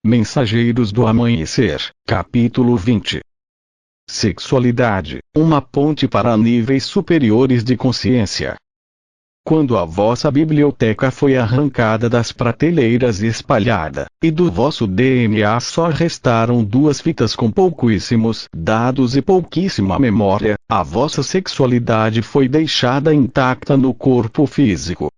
Mensageiros do Amanhecer, capítulo 20. Sexualidade, uma ponte para níveis superiores de consciência. Quando a vossa biblioteca foi arrancada das prateleiras e espalhada, e do vosso DNA só restaram 2 fitas com pouquíssimos dados e pouquíssima memória, a vossa sexualidade foi deixada intacta no corpo físico.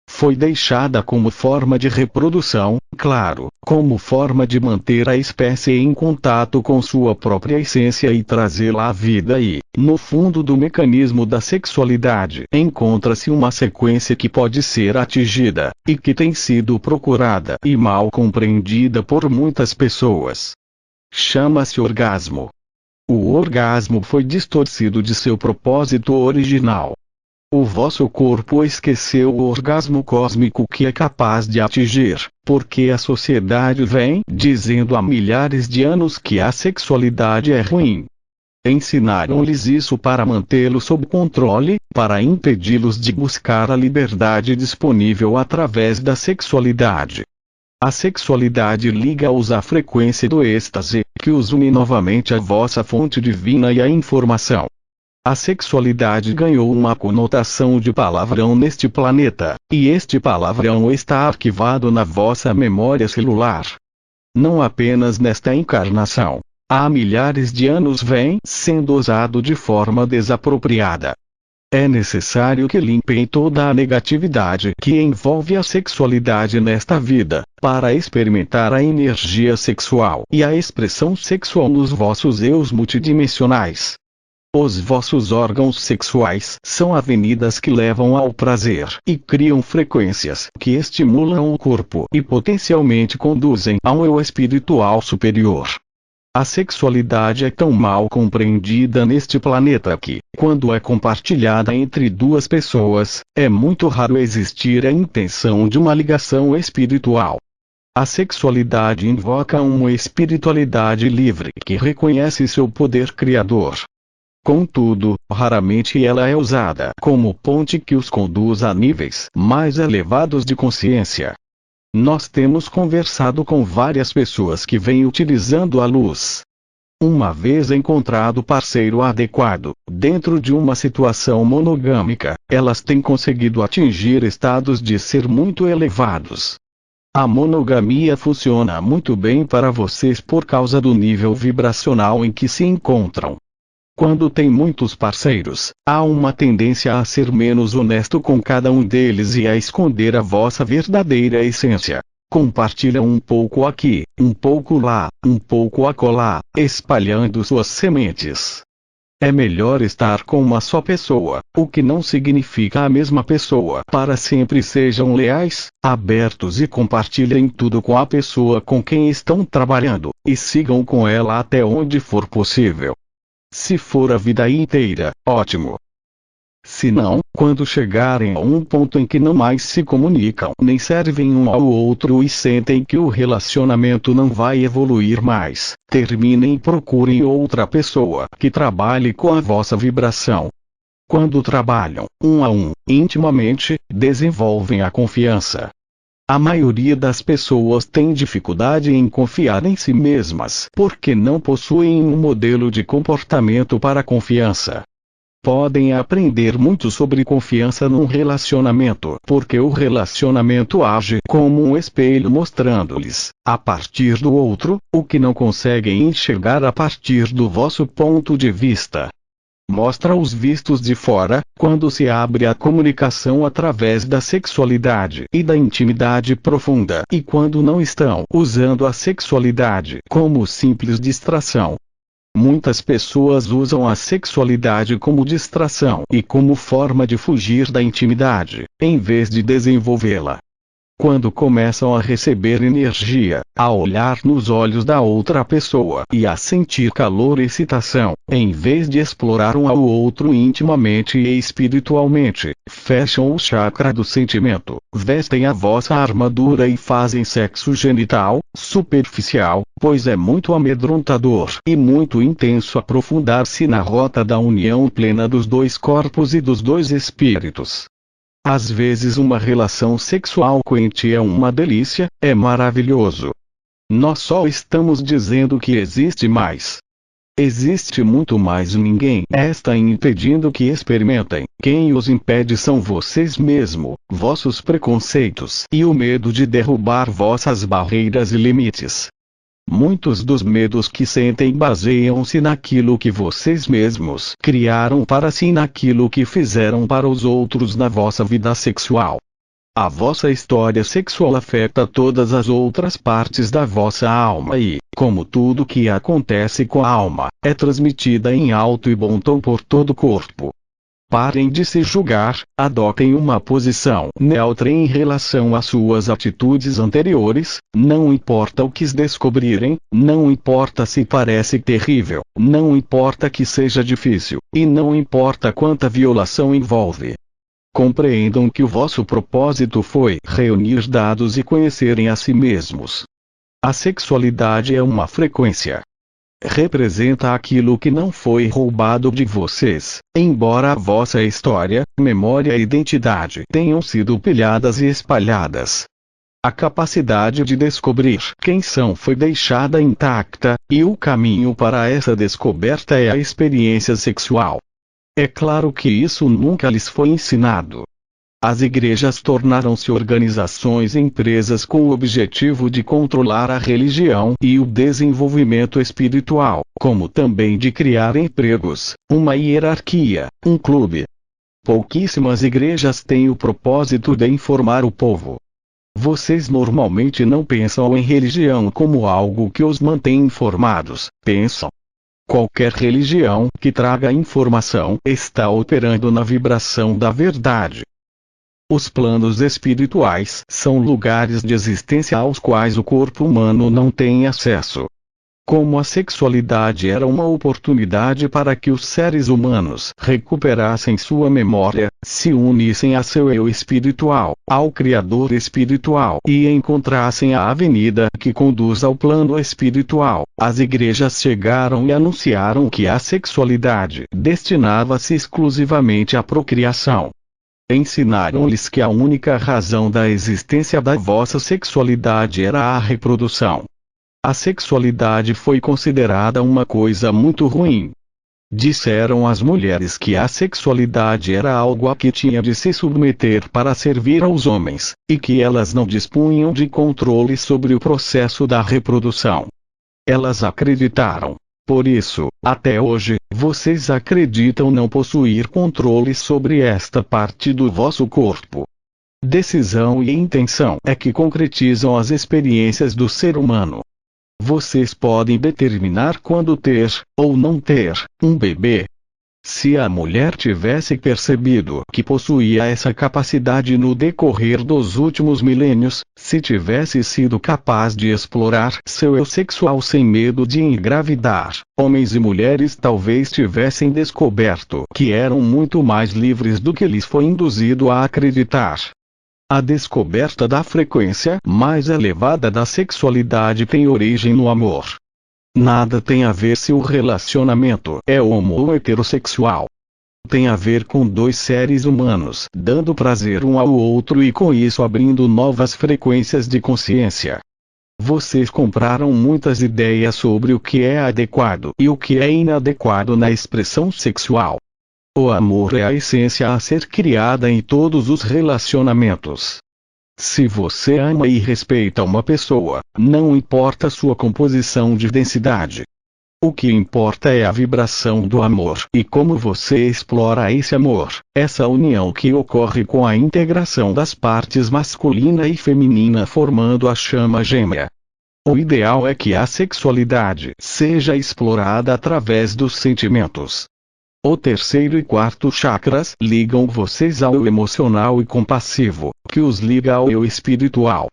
Foi deixada como forma de reprodução, claro, como forma de manter a espécie em contato com sua própria essência e trazê-la à vida e, no fundo do mecanismo da sexualidade, encontra-se uma sequência que pode ser atingida, e que tem sido procurada e mal compreendida por muitas pessoas. Chama-se orgasmo. O orgasmo foi distorcido de seu propósito original. O vosso corpo esqueceu o orgasmo cósmico que é capaz de atingir, porque a sociedade vem dizendo há milhares de anos que a sexualidade é ruim. Ensinaram-lhes isso para mantê-los sob controle, para impedi-los de buscar a liberdade disponível através da sexualidade. A sexualidade liga-os à frequência do êxtase, que os une novamente à vossa fonte divina e à informação. A sexualidade ganhou uma conotação de palavrão neste planeta, e este palavrão está arquivado na vossa memória celular. Não apenas nesta encarnação. Há milhares de anos vem sendo usado de forma desapropriada. É necessário que limpem toda a negatividade que envolve a sexualidade nesta vida, para experimentar a energia sexual e a expressão sexual nos vossos eus multidimensionais. Os vossos órgãos sexuais são avenidas que levam ao prazer e criam frequências que estimulam o corpo e potencialmente conduzem a um eu espiritual superior. A sexualidade é tão mal compreendida neste planeta que, quando é compartilhada entre 2 pessoas, é muito raro existir a intenção de uma ligação espiritual. A sexualidade invoca uma espiritualidade livre que reconhece seu poder criador. Contudo, raramente ela é usada como ponte que os conduz a níveis mais elevados de consciência. Nós temos conversado com várias pessoas que vêm utilizando a luz. Uma vez encontrado o parceiro adequado, dentro de uma situação monogâmica, elas têm conseguido atingir estados de ser muito elevados. A monogamia funciona muito bem para vocês por causa do nível vibracional em que se encontram. Quando tem muitos parceiros, há uma tendência a ser menos honesto com cada um deles e a esconder a vossa verdadeira essência. Compartilham um pouco aqui, um pouco lá, um pouco acolá, espalhando suas sementes. É melhor estar com uma só pessoa, o que não significa a mesma pessoa para sempre. Sejam leais, abertos e compartilhem tudo com a pessoa com quem estão trabalhando, e sigam com ela até onde for possível. Se for a vida inteira, ótimo. Se não, quando chegarem a um ponto em que não mais se comunicam nem servem um ao outro e sentem que o relacionamento não vai evoluir mais, terminem e procurem outra pessoa que trabalhe com a vossa vibração. Quando trabalham, um a um, intimamente, desenvolvem a confiança. A maioria das pessoas tem dificuldade em confiar em si mesmas porque não possuem um modelo de comportamento para confiança. Podem aprender muito sobre confiança num relacionamento porque o relacionamento age como um espelho mostrando-lhes, a partir do outro, o que não conseguem enxergar a partir do vosso ponto de vista. Mostra os vistos de fora, quando se abre a comunicação através da sexualidade e da intimidade profunda e quando não estão usando a sexualidade como simples distração. Muitas pessoas usam a sexualidade como distração e como forma de fugir da intimidade, em vez de desenvolvê-la. Quando começam a receber energia, a olhar nos olhos da outra pessoa e a sentir calor e excitação, em vez de explorar um ao outro intimamente e espiritualmente, fecham o chakra do sentimento, vestem a vossa armadura e fazem sexo genital, superficial, pois é muito amedrontador e muito intenso aprofundar-se na rota da união plena dos 2 corpos e dos 2 espíritos. Às vezes uma relação sexual quente é uma delícia, é maravilhoso. Nós só estamos dizendo que existe mais. Existe muito mais, ninguém está impedindo que experimentem. Quem os impede são vocês mesmos, vossos preconceitos e o medo de derrubar vossas barreiras e limites. Muitos dos medos que sentem baseiam-se naquilo que vocês mesmos criaram para si e naquilo que fizeram para os outros na vossa vida sexual. A vossa história sexual afeta todas as outras partes da vossa alma e, como tudo que acontece com a alma, é transmitida em alto e bom tom por todo o corpo. Parem de se julgar, adotem uma posição neutra em relação às suas atitudes anteriores, não importa o que descobrirem, não importa se parece terrível, não importa que seja difícil, e não importa quanta violação envolve. Compreendam que o vosso propósito foi reunir dados e conhecerem a si mesmos. A sexualidade é uma frequência. Representa aquilo que não foi roubado de vocês, embora a vossa história, memória e identidade tenham sido pilhadas e espalhadas. A capacidade de descobrir quem são foi deixada intacta, e o caminho para essa descoberta é a experiência sexual. É claro que isso nunca lhes foi ensinado. As igrejas tornaram-se organizações e empresas com o objetivo de controlar a religião e o desenvolvimento espiritual, como também de criar empregos, uma hierarquia, um clube. Pouquíssimas igrejas têm o propósito de informar o povo. Vocês normalmente não pensam em religião como algo que os mantém informados, pensam. Qualquer religião que traga informação está operando na vibração da verdade. Os planos espirituais são lugares de existência aos quais o corpo humano não tem acesso. Como a sexualidade era uma oportunidade para que os seres humanos recuperassem sua memória, se unissem a seu eu espiritual, ao Criador espiritual e encontrassem a avenida que conduz ao plano espiritual, as igrejas chegaram e anunciaram que a sexualidade destinava-se exclusivamente à procriação. Ensinaram-lhes que a única razão da existência da vossa sexualidade era a reprodução. A sexualidade foi considerada uma coisa muito ruim. Disseram às mulheres que a sexualidade era algo a que tinha de se submeter para servir aos homens, e que elas não dispunham de controle sobre o processo da reprodução. Elas acreditaram. Por isso, até hoje, vocês acreditam não possuir controle sobre esta parte do vosso corpo. Decisão e intenção é que concretizam as experiências do ser humano. Vocês podem determinar quando ter, ou não ter, um bebê. Se a mulher tivesse percebido que possuía essa capacidade no decorrer dos últimos milênios, se tivesse sido capaz de explorar seu eu sexual sem medo de engravidar, homens e mulheres talvez tivessem descoberto que eram muito mais livres do que lhes foi induzido a acreditar. A descoberta da frequência mais elevada da sexualidade tem origem no amor. Nada tem a ver se o relacionamento é homo ou heterossexual. Tem a ver com dois seres humanos dando prazer um ao outro e com isso abrindo novas frequências de consciência. Vocês compraram muitas ideias sobre o que é adequado e o que é inadequado na expressão sexual. O amor é a essência a ser criada em todos os relacionamentos. Se você ama e respeita uma pessoa, não importa sua composição de densidade. O que importa é a vibração do amor e como você explora esse amor, essa união que ocorre com a integração das partes masculina e feminina formando a chama gêmea. O ideal é que a sexualidade seja explorada através dos sentimentos. O terceiro e quarto chakras ligam vocês ao eu emocional e compassivo, que os liga ao eu espiritual.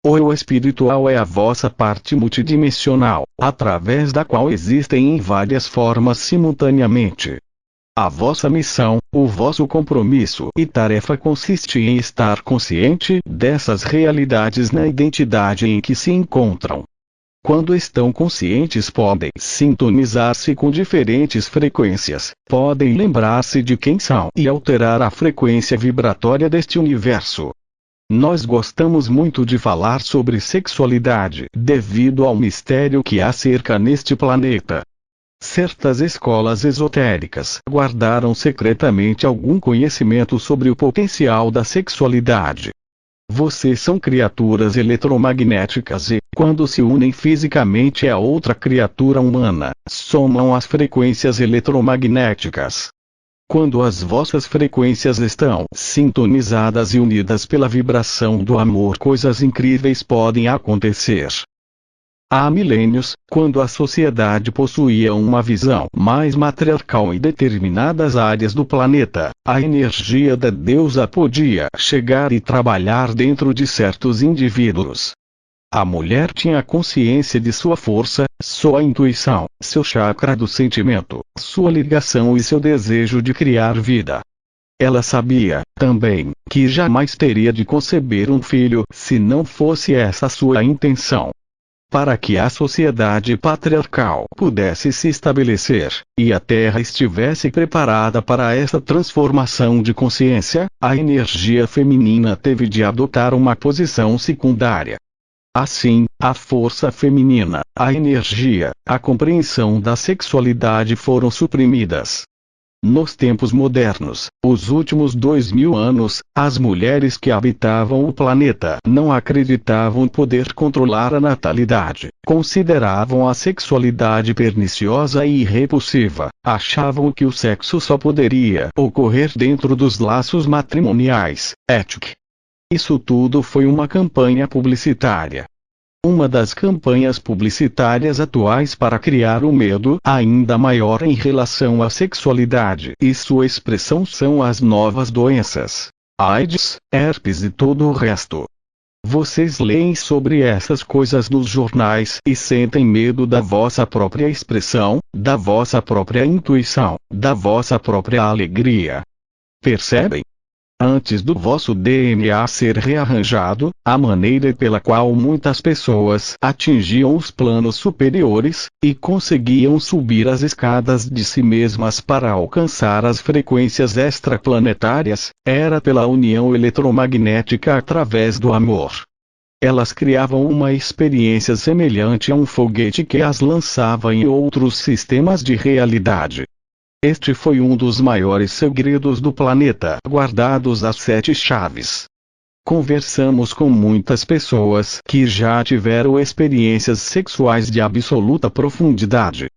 O eu espiritual é a vossa parte multidimensional, através da qual existem em várias formas simultaneamente. A vossa missão, o vosso compromisso e tarefa consiste em estar consciente dessas realidades na identidade em que se encontram. Quando estão conscientes podem sintonizar-se com diferentes frequências, podem lembrar-se de quem são e alterar a frequência vibratória deste universo. Nós gostamos muito de falar sobre sexualidade devido ao mistério que há cerca neste planeta. Certas escolas esotéricas guardaram secretamente algum conhecimento sobre o potencial da sexualidade. Vocês são criaturas eletromagnéticas e, quando se unem fisicamente a outra criatura humana, somam as frequências eletromagnéticas. Quando as vossas frequências estão sintonizadas e unidas pela vibração do amor, coisas incríveis podem acontecer. Há milênios, quando a sociedade possuía uma visão mais matriarcal em determinadas áreas do planeta, a energia da deusa podia chegar e trabalhar dentro de certos indivíduos. A mulher tinha consciência de sua força, sua intuição, seu chakra do sentimento, sua ligação e seu desejo de criar vida. Ela sabia, também, que jamais teria de conceber um filho se não fosse essa sua intenção. Para que a sociedade patriarcal pudesse se estabelecer, e a Terra estivesse preparada para essa transformação de consciência, a energia feminina teve de adotar uma posição secundária. Assim, a força feminina, a energia, a compreensão da sexualidade foram suprimidas. Nos tempos modernos, os últimos 2000 anos, as mulheres que habitavam o planeta não acreditavam poder controlar a natalidade, consideravam a sexualidade perniciosa e repulsiva, achavam que o sexo só poderia ocorrer dentro dos laços matrimoniais, ética. Isso tudo foi uma campanha publicitária. Uma das campanhas publicitárias atuais para criar um medo ainda maior em relação à sexualidade e sua expressão são as novas doenças, AIDS, herpes e todo o resto. Vocês leem sobre essas coisas nos jornais e sentem medo da vossa própria expressão, da vossa própria intuição, da vossa própria alegria. Percebem? Antes do vosso DNA ser rearranjado, a maneira pela qual muitas pessoas atingiam os planos superiores, e conseguiam subir as escadas de si mesmas para alcançar as frequências extraplanetárias, era pela união eletromagnética através do amor. Elas criavam uma experiência semelhante a um foguete que as lançava em outros sistemas de realidade. Este foi um dos maiores segredos do planeta, guardados às 7 chaves. Conversamos com muitas pessoas que já tiveram experiências sexuais de absoluta profundidade.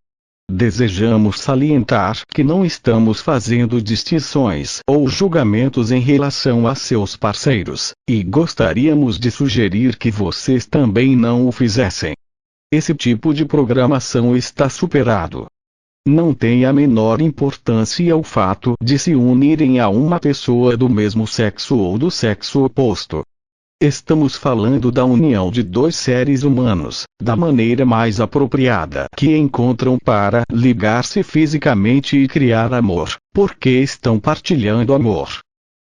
Desejamos salientar que não estamos fazendo distinções ou julgamentos em relação a seus parceiros, e gostaríamos de sugerir que vocês também não o fizessem. Esse tipo de programação está superado. Não tem a menor importância o fato de se unirem a uma pessoa do mesmo sexo ou do sexo oposto. Estamos falando da união de dois seres humanos, da maneira mais apropriada que encontram para ligar-se fisicamente e criar amor, porque estão partilhando amor.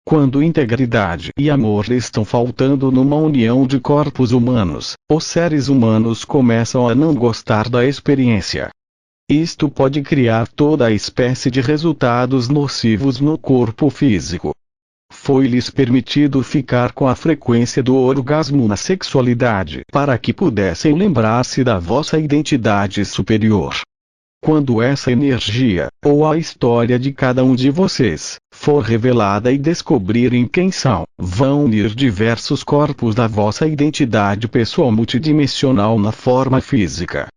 Quando integridade e amor estão faltando numa união de corpos humanos, os seres humanos começam a não gostar da experiência. Isto pode criar toda a espécie de resultados nocivos no corpo físico. Foi-lhes permitido ficar com a frequência do orgasmo na sexualidade para que pudessem lembrar-se da vossa identidade superior. Quando essa energia, ou a história de cada um de vocês, for revelada e descobrirem quem são, vão unir diversos corpos da vossa identidade pessoal multidimensional na forma física.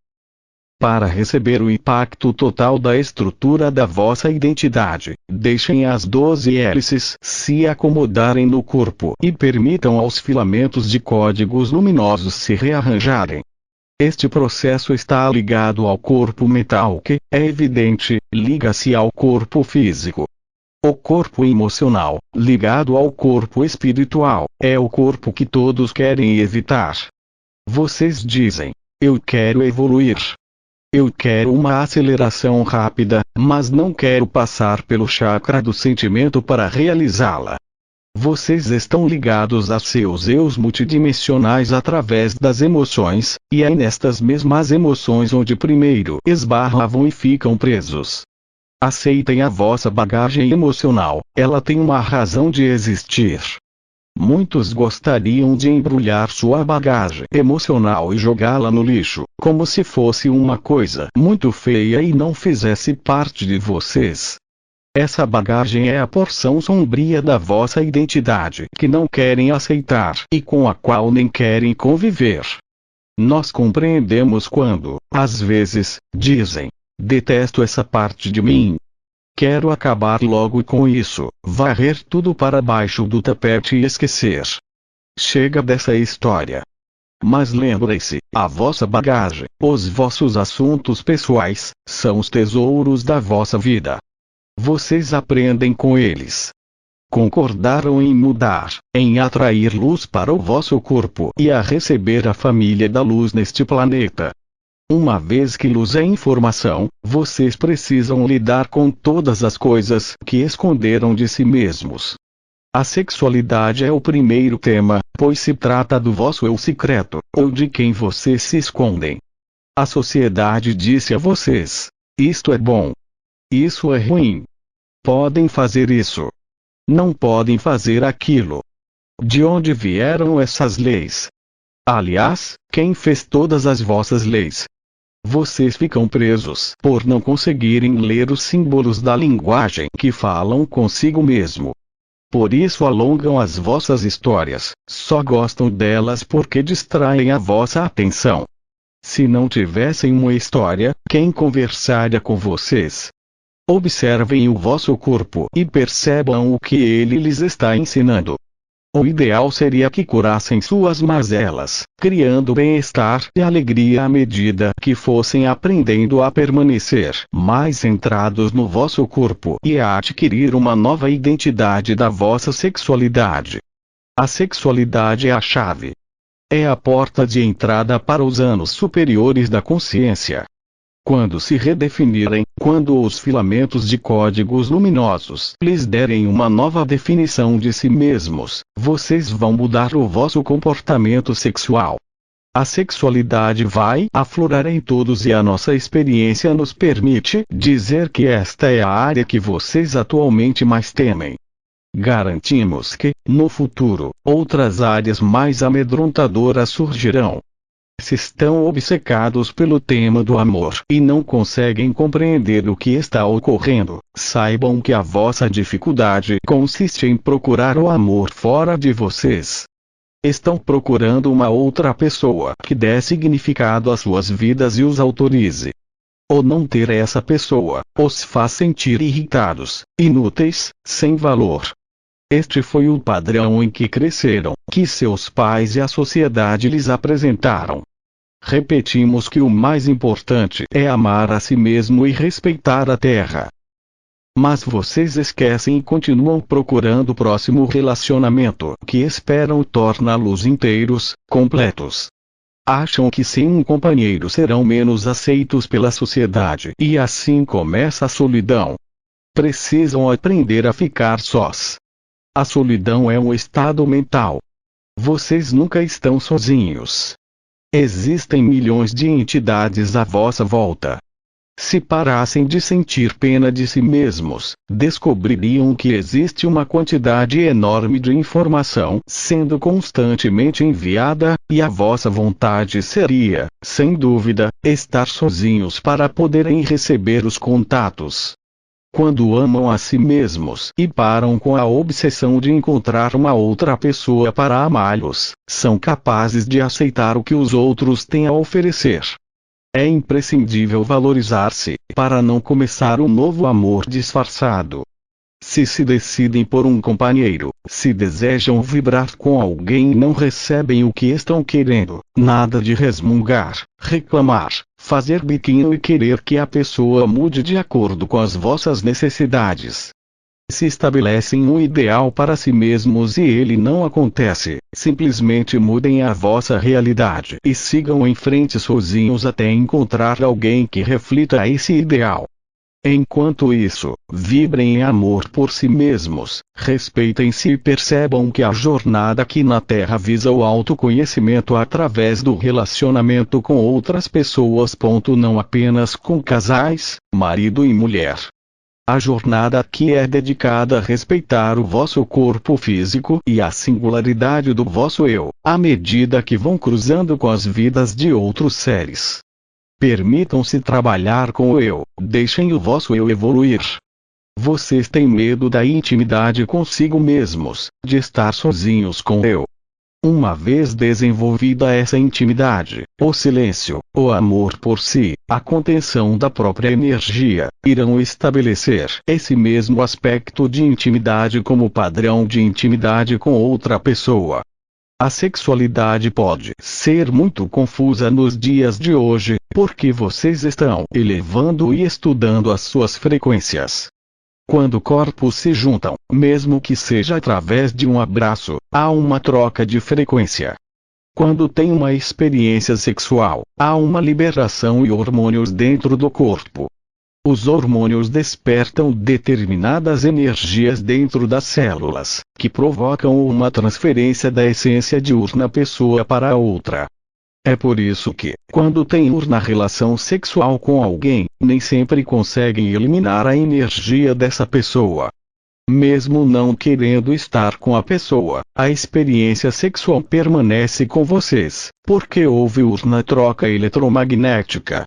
Para receber o impacto total da estrutura da vossa identidade, deixem as 12 hélices se acomodarem no corpo e permitam aos filamentos de códigos luminosos se rearranjarem. Este processo está ligado ao corpo mental que, é evidente, liga-se ao corpo físico. O corpo emocional, ligado ao corpo espiritual, é o corpo que todos querem evitar. Vocês dizem: eu quero evoluir. Eu quero uma aceleração rápida, mas não quero passar pelo chakra do sentimento para realizá-la. Vocês estão ligados a seus eus multidimensionais através das emoções, e é nestas mesmas emoções onde primeiro esbarravam e ficam presos. Aceitem a vossa bagagem emocional, ela tem uma razão de existir. Muitos gostariam de embrulhar sua bagagem emocional e jogá-la no lixo, como se fosse uma coisa muito feia e não fizesse parte de vocês. Essa bagagem é a porção sombria da vossa identidade que não querem aceitar e com a qual nem querem conviver. Nós compreendemos quando, às vezes, dizem: detesto essa parte de mim. Quero acabar logo com isso, varrer tudo para baixo do tapete e esquecer. Chega dessa história. Mas lembre-se, a vossa bagagem, os vossos assuntos pessoais, são os tesouros da vossa vida. Vocês aprendem com eles. Concordaram em mudar, em atrair luz para o vosso corpo e a receber a família da luz neste planeta. Uma vez que luz é informação, vocês precisam lidar com todas as coisas que esconderam de si mesmos. A sexualidade é o primeiro tema, pois se trata do vosso eu secreto, ou de quem vocês se escondem. A sociedade disse a vocês: isto é bom. Isso é ruim. Podem fazer isso. Não podem fazer aquilo. De onde vieram essas leis? Aliás, quem fez todas as vossas leis? Vocês ficam presos por não conseguirem ler os símbolos da linguagem que falam consigo mesmo. Por isso alongam as vossas histórias, só gostam delas porque distraem a vossa atenção. Se não tivessem uma história, quem conversaria com vocês? Observem o vosso corpo e percebam o que ele lhes está ensinando. O ideal seria que curassem suas mazelas, criando bem-estar e alegria à medida que fossem aprendendo a permanecer mais centrados no vosso corpo e a adquirir uma nova identidade da vossa sexualidade. A sexualidade é a chave. É a porta de entrada para os anos superiores da consciência. Quando se redefinirem, quando os filamentos de códigos luminosos lhes derem uma nova definição de si mesmos, vocês vão mudar o vosso comportamento sexual. A sexualidade vai aflorar em todos e a nossa experiência nos permite dizer que esta é a área que vocês atualmente mais temem. Garantimos que, no futuro, outras áreas mais amedrontadoras surgirão. Se estão obcecados pelo tema do amor e não conseguem compreender o que está ocorrendo, saibam que a vossa dificuldade consiste em procurar o amor fora de vocês. Estão procurando uma outra pessoa que dê significado às suas vidas e os autorize. Ou não ter essa pessoa, os faz sentir irritados, inúteis, sem valor. Este foi o padrão em que cresceram, que seus pais e a sociedade lhes apresentaram. Repetimos que o mais importante é amar a si mesmo e respeitar a terra. Mas vocês esquecem e continuam procurando o próximo relacionamento que esperam torná-los inteiros, completos. Acham que sem um companheiro serão menos aceitos pela sociedade e assim começa a solidão. Precisam aprender a ficar sós. A solidão é um estado mental. Vocês nunca estão sozinhos. Existem milhões de entidades à vossa volta. Se parassem de sentir pena de si mesmos, descobririam que existe uma quantidade enorme de informação sendo constantemente enviada, e a vossa vontade seria, sem dúvida, estar sozinhos para poderem receber os contatos. Quando amam a si mesmos e param com a obsessão de encontrar uma outra pessoa para amá-los, são capazes de aceitar o que os outros têm a oferecer. É imprescindível valorizar-se, para não começar um novo amor disfarçado. Se decidem por um companheiro, se desejam vibrar com alguém e não recebem o que estão querendo, nada de resmungar, reclamar, fazer biquinho e querer que a pessoa mude de acordo com as vossas necessidades. Se estabelecem um ideal para si mesmos e ele não acontece, simplesmente mudem a vossa realidade e sigam em frente sozinhos até encontrar alguém que reflita esse ideal. Enquanto isso, vibrem em amor por si mesmos, respeitem-se e percebam que a jornada aqui na Terra visa o autoconhecimento através do relacionamento com outras pessoas. Não apenas com casais, marido e mulher. A jornada aqui é dedicada a respeitar o vosso corpo físico e a singularidade do vosso eu, à medida que vão cruzando com as vidas de outros seres. Permitam-se trabalhar com o eu, deixem o vosso eu evoluir. Vocês têm medo da intimidade consigo mesmos, de estar sozinhos com o eu. Uma vez desenvolvida essa intimidade, o silêncio, o amor por si, a contenção da própria energia, irão estabelecer esse mesmo aspecto de intimidade como padrão de intimidade com outra pessoa. A sexualidade pode ser muito confusa nos dias de hoje, porque vocês estão elevando e estudando as suas frequências. Quando corpos se juntam, mesmo que seja através de um abraço, há uma troca de frequência. Quando tem uma experiência sexual, há uma liberação e hormônios dentro do corpo. Os hormônios despertam determinadas energias dentro das células, que provocam uma transferência da essência de uma pessoa para a outra. É por isso que, quando tem uma relação sexual com alguém, nem sempre conseguem eliminar a energia dessa pessoa. Mesmo não querendo estar com a pessoa, a experiência sexual permanece com vocês, porque houve uma troca eletromagnética.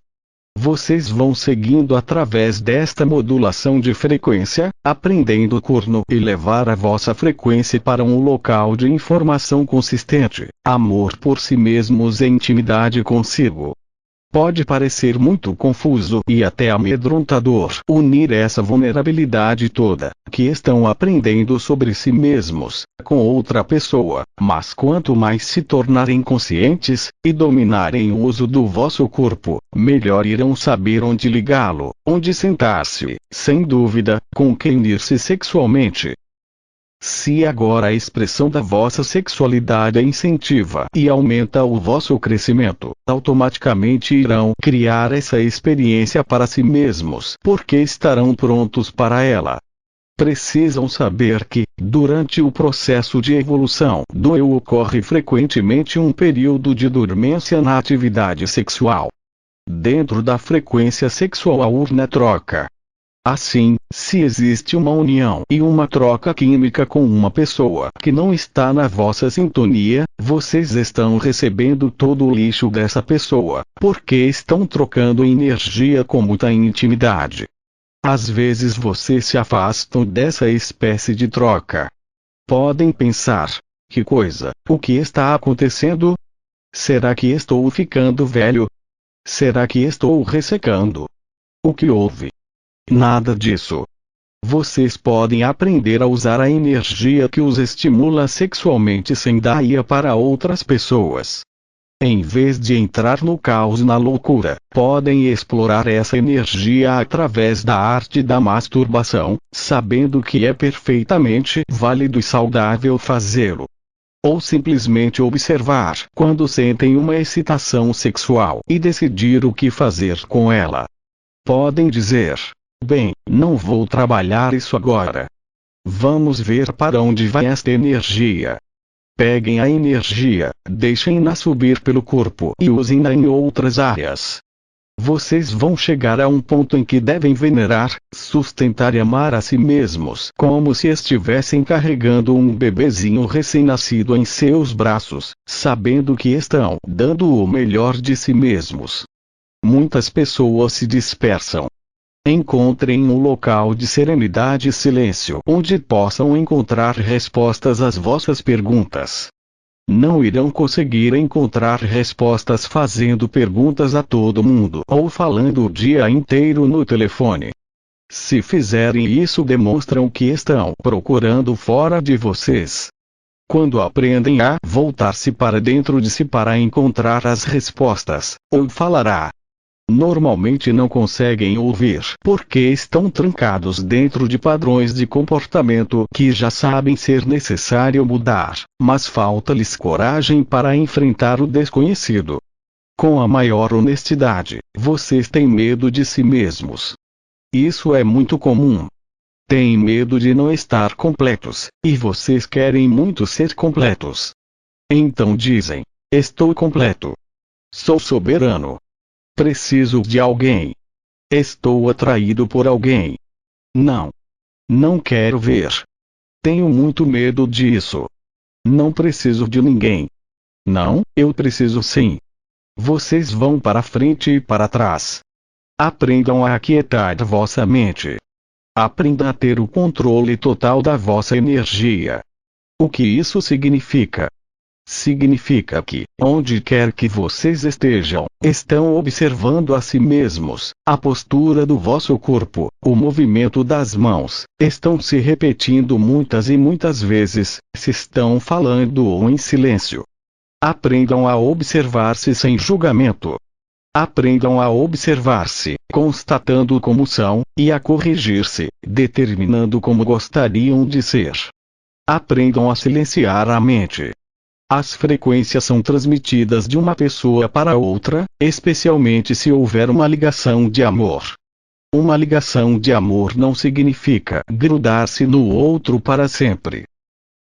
Vocês vão seguindo através desta modulação de frequência, aprendendo corno e levar a vossa frequência para um local de informação consistente, amor por si mesmos e intimidade consigo. Pode parecer muito confuso e até amedrontador unir essa vulnerabilidade toda, que estão aprendendo sobre si mesmos, com outra pessoa, mas quanto mais se tornarem conscientes, e dominarem o uso do vosso corpo, melhor irão saber onde ligá-lo, onde sentar-se, sem dúvida, com quem unir-se sexualmente. Se agora a expressão da vossa sexualidade incentiva e aumenta o vosso crescimento, automaticamente irão criar essa experiência para si mesmos, porque estarão prontos para ela. Precisam saber que, durante o processo de evolução do eu ocorre frequentemente um período de dormência na atividade sexual. Dentro da frequência sexual há uma troca. Assim, se existe uma união e uma troca química com uma pessoa que não está na vossa sintonia, vocês estão recebendo todo o lixo dessa pessoa, porque estão trocando energia com muita intimidade. Às vezes vocês se afastam dessa espécie de troca. Podem pensar: que coisa, o que está acontecendo? Será que estou ficando velho? Será que estou ressecando? O que houve? Nada disso. Vocês podem aprender a usar a energia que os estimula sexualmente sem dar para outras pessoas. Em vez de entrar no caos e na loucura, podem explorar essa energia através da arte da masturbação, sabendo que é perfeitamente válido e saudável fazê-lo. Ou simplesmente observar quando sentem uma excitação sexual e decidir o que fazer com ela. Podem dizer: bem, não vou trabalhar isso agora. Vamos ver para onde vai esta energia. Peguem a energia, deixem-na subir pelo corpo e usem-na em outras áreas. Vocês vão chegar a um ponto em que devem venerar, sustentar e amar a si mesmos como se estivessem carregando um bebezinho recém-nascido em seus braços, sabendo que estão dando o melhor de si mesmos. Muitas pessoas se dispersam. Encontrem um local de serenidade e silêncio onde possam encontrar respostas às vossas perguntas. Não irão conseguir encontrar respostas fazendo perguntas a todo mundo ou falando o dia inteiro no telefone. Se fizerem isso, demonstram que estão procurando fora de vocês. Quando aprendem a voltar-se para dentro de si para encontrar as respostas, ou falará. Normalmente não conseguem ouvir porque estão trancados dentro de padrões de comportamento que já sabem ser necessário mudar, mas falta-lhes coragem para enfrentar o desconhecido. Com a maior honestidade, vocês têm medo de si mesmos. Isso é muito comum. Têm medo de não estar completos, e vocês querem muito ser completos. Então dizem: estou completo. Sou soberano. Preciso de alguém. Estou atraído por alguém. Não. Não quero ver. Tenho muito medo disso. Não preciso de ninguém. Não, eu preciso sim. Vocês vão para frente e para trás. Aprendam a aquietar vossa mente. Aprendam a ter o controle total da vossa energia. O que isso significa? Significa que, onde quer que vocês estejam, estão observando a si mesmos, a postura do vosso corpo, o movimento das mãos, estão se repetindo muitas e muitas vezes, se estão falando ou em silêncio. Aprendam a observar-se sem julgamento. Aprendam a observar-se, constatando como são, e a corrigir-se, determinando como gostariam de ser. Aprendam a silenciar a mente. As frequências são transmitidas de uma pessoa para outra, especialmente se houver uma ligação de amor. Uma ligação de amor não significa grudar-se no outro para sempre.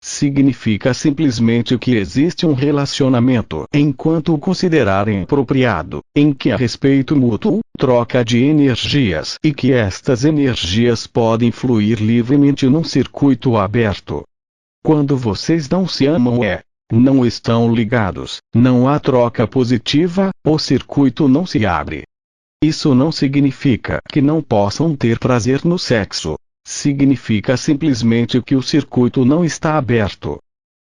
Significa simplesmente que existe um relacionamento enquanto o considerarem apropriado, em que há respeito mútuo, troca de energias e que estas energias podem fluir livremente num circuito aberto. Quando vocês não se amam não estão ligados, não há troca positiva, o circuito não se abre. Isso não significa que não possam ter prazer no sexo. Significa simplesmente que o circuito não está aberto.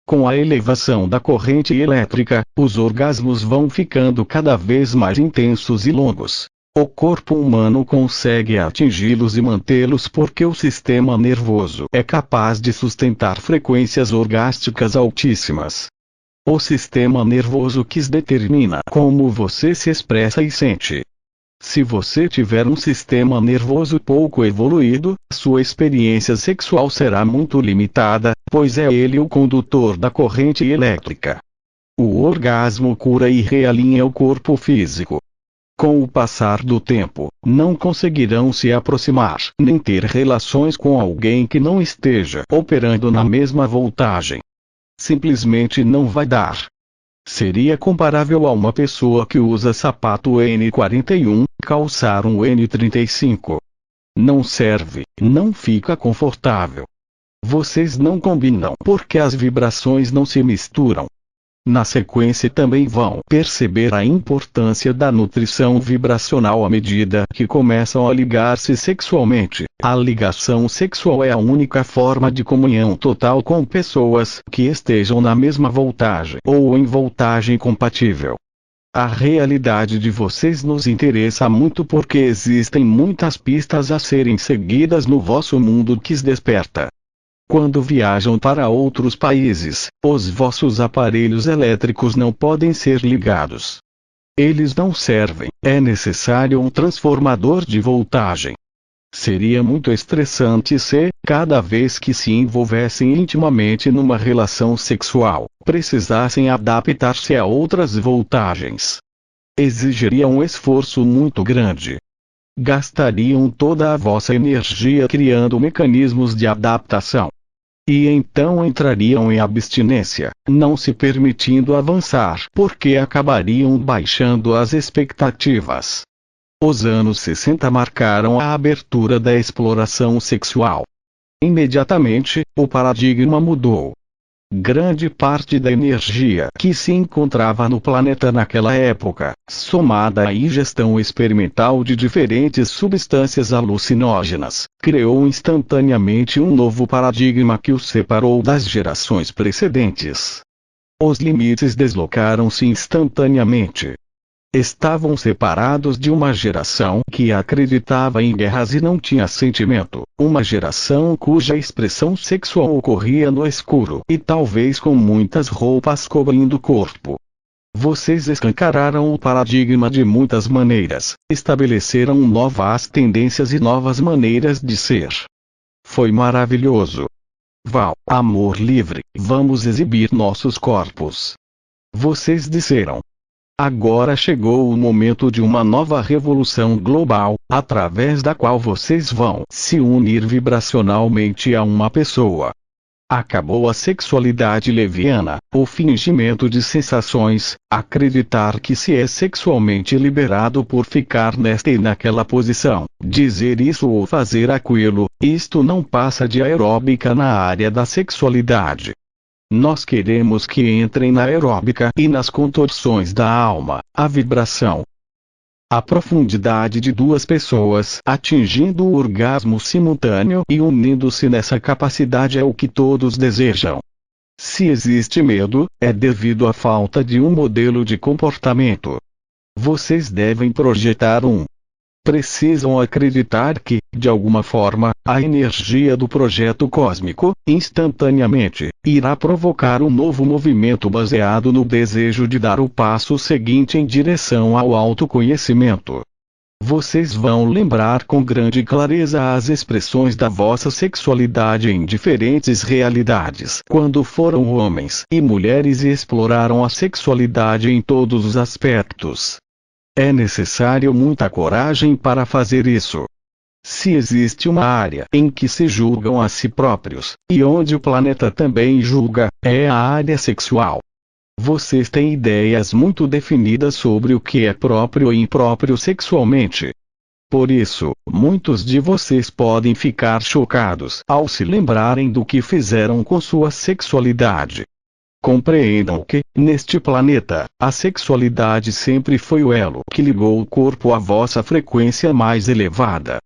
Com a elevação da corrente elétrica, os orgasmos vão ficando cada vez mais intensos e longos. O corpo humano consegue atingi-los e mantê-los porque o sistema nervoso é capaz de sustentar frequências orgásticas altíssimas. O sistema nervoso que determina como você se expressa e sente. Se você tiver um sistema nervoso pouco evoluído, sua experiência sexual será muito limitada, pois é ele o condutor da corrente elétrica. O orgasmo cura e realinha o corpo físico. Com o passar do tempo, não conseguirão se aproximar, nem ter relações com alguém que não esteja operando na mesma voltagem. Simplesmente não vai dar. Seria comparável a uma pessoa que usa sapato N41, calçar um N35. Não serve, não fica confortável. Vocês não combinam porque as vibrações não se misturam. Na sequência também vão perceber a importância da nutrição vibracional à medida que começam a ligar-se sexualmente. A ligação sexual é a única forma de comunhão total com pessoas que estejam na mesma voltagem ou em voltagem compatível. A realidade de vocês nos interessa muito porque existem muitas pistas a serem seguidas no vosso mundo que se desperta. Quando viajam para outros países, os vossos aparelhos elétricos não podem ser ligados. Eles não servem, é necessário um transformador de voltagem. Seria muito estressante se, cada vez que se envolvessem intimamente numa relação sexual, precisassem adaptar-se a outras voltagens. Exigiria um esforço muito grande. Gastariam toda a vossa energia criando mecanismos de adaptação. E então entrariam em abstinência, não se permitindo avançar porque acabariam baixando as expectativas. Os anos 60 marcaram a abertura da exploração sexual. Imediatamente, o paradigma mudou. Grande parte da energia que se encontrava no planeta naquela época, somada à ingestão experimental de diferentes substâncias alucinógenas, criou instantaneamente um novo paradigma que os separou das gerações precedentes. Os limites deslocaram-se instantaneamente. Estavam separados de uma geração que acreditava em guerras e não tinha sentimento, uma geração cuja expressão sexual ocorria no escuro e talvez com muitas roupas cobrindo o corpo. Vocês escancararam o paradigma de muitas maneiras, estabeleceram novas tendências e novas maneiras de ser. Foi maravilhoso. Val, amor livre, vamos exibir nossos corpos. Vocês disseram. Agora chegou o momento de uma nova revolução global, através da qual vocês vão se unir vibracionalmente a uma pessoa. Acabou a sexualidade leviana, o fingimento de sensações, acreditar que se é sexualmente liberado por ficar nesta e naquela posição, dizer isso ou fazer aquilo. Isto não passa de aeróbica na área da sexualidade. Nós queremos que entrem na aeróbica e nas contorções da alma, a vibração. A profundidade de duas pessoas atingindo o orgasmo simultâneo e unindo-se nessa capacidade é o que todos desejam. Se existe medo, é devido à falta de um modelo de comportamento. Vocês devem projetar um. Precisam acreditar que, de alguma forma, a energia do projeto cósmico, instantaneamente, irá provocar um novo movimento baseado no desejo de dar o passo seguinte em direção ao autoconhecimento. Vocês vão lembrar com grande clareza as expressões da vossa sexualidade em diferentes realidades quando foram homens e mulheres e exploraram a sexualidade em todos os aspectos. É necessário muita coragem para fazer isso. Se existe uma área em que se julgam a si próprios, e onde o planeta também julga, é a área sexual. Vocês têm ideias muito definidas sobre o que é próprio e impróprio sexualmente. Por isso, muitos de vocês podem ficar chocados ao se lembrarem do que fizeram com sua sexualidade. Compreendam que, neste planeta, a sexualidade sempre foi o elo que ligou o corpo à vossa frequência mais elevada.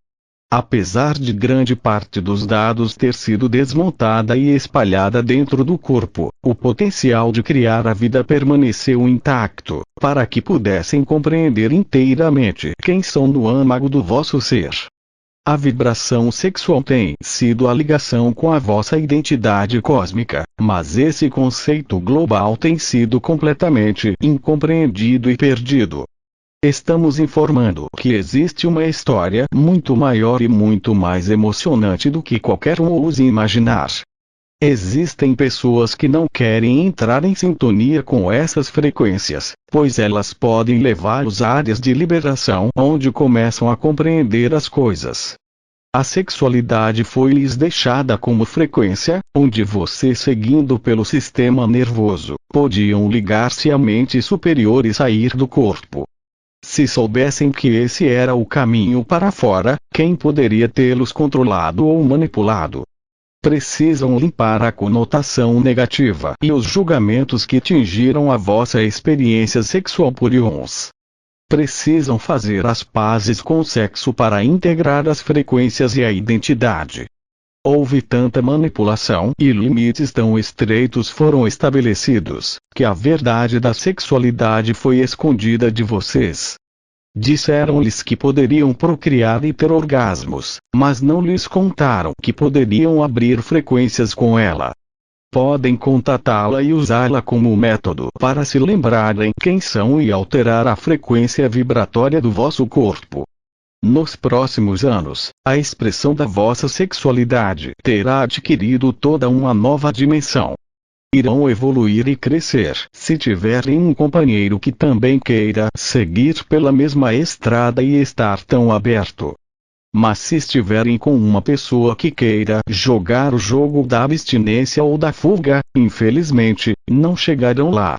Apesar de grande parte dos dados ter sido desmontada e espalhada dentro do corpo, o potencial de criar a vida permaneceu intacto, para que pudessem compreender inteiramente quem são no âmago do vosso ser. A vibração sexual tem sido a ligação com a vossa identidade cósmica, mas esse conceito global tem sido completamente incompreendido e perdido. Estamos informando que existe uma história muito maior e muito mais emocionante do que qualquer um ouse imaginar. Existem pessoas que não querem entrar em sintonia com essas frequências, pois elas podem levá-los a áreas de liberação onde começam a compreender as coisas. A sexualidade foi-lhes deixada como frequência, onde você, seguindo pelo sistema nervoso, podiam ligar-se à mente superior e sair do corpo. Se soubessem que esse era o caminho para fora, quem poderia tê-los controlado ou manipulado? Precisam limpar a conotação negativa e os julgamentos que tingiram a vossa experiência sexual por eons. Precisam fazer as pazes com o sexo para integrar as frequências e a identidade. Houve tanta manipulação e limites tão estreitos foram estabelecidos, que a verdade da sexualidade foi escondida de vocês. Disseram-lhes que poderiam procriar e ter orgasmos, mas não lhes contaram que poderiam abrir frequências com ela. Podem contatá-la e usá-la como método para se lembrarem quem são e alterar a frequência vibratória do vosso corpo. Nos próximos anos, a expressão da vossa sexualidade terá adquirido toda uma nova dimensão. Irão evoluir e crescer se tiverem um companheiro que também queira seguir pela mesma estrada e estar tão aberto. Mas se estiverem com uma pessoa que queira jogar o jogo da abstinência ou da fuga, infelizmente, não chegarão lá.